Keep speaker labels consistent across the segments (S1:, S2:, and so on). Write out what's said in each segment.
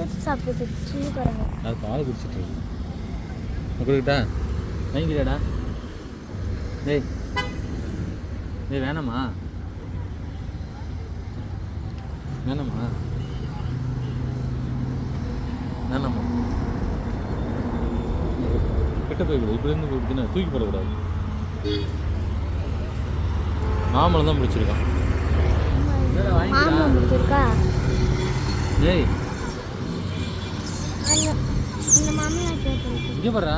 S1: எடுத்து சாப்பிட்டு சின்ன குரங்கு.
S2: அது பால் குடிச்சிட்டு இருக்கு. கொடுக்கிட்டா வாங்கிக்கிறியாடா? டேய் டேய் வேணாமா வேணாமா வேணாமா கிட்ட போய்க்கூடாது. இப்படிருந்து போயிடுச்சுன்னா தூக்கி போடக்கூடாது. மாம்பழம் தான் பிடிச்சிருக்கான்.
S1: மாம்பழம் பிடிச்சிருக்கா?
S2: டேய்
S1: இந்த மாம்பழம் கேட்குறேன்.
S2: இங்கே போடுறா.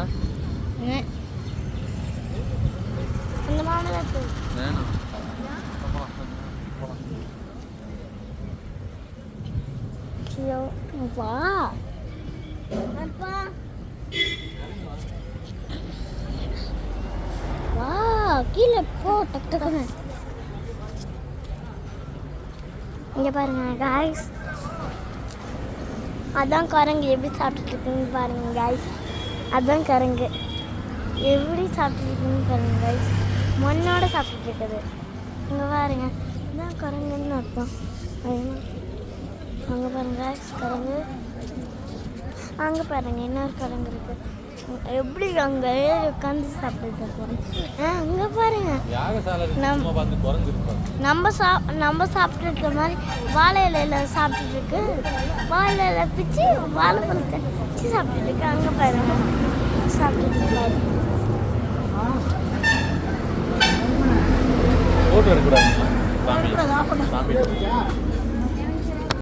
S1: இந்த மாம்பழம்
S2: வேணாம்.
S1: வா அப்பா வா கீழே போ டக் டக்குன்னு. இங்கே பாருங்க காய்ஸ், அதான் குரங்கு எப்படி சாப்பிட்டுட்டு இருக்குன்னு பாருங்க காய்ஸ். அதான் குரங்கு எப்படி சாப்பிட்டுட்டு இருக்குன்னு பாருங்க காய்ஸ். மண்ணோட சாப்பிட்டுட்டு இருக்குது. இங்கே பாருங்க, இதான் குரங்குன்னு அர்த்தம். அங்கே பாருங்க குரங்கு. அங்கே பாருங்க இன்னொரு குரங்கு இருக்கு. எப்படி அங்கே உட்காந்து சாப்பிட்டு இருக்கோம். அங்கே பாருங்க நம்ம சாப்பிட்டு இருக்க மாதிரி வாழை இலையில சாப்பிட்டுட்டு இருக்கு. வாழை இலை பிச்சு வாழைப்பழத்தை பிச்சு சாப்பிட்டுட்டு இருக்கு. அங்கே பாருங்க சாப்பிட்டுட்டு இருக்காரு.
S2: போட்டோ எடுக்கூடாது.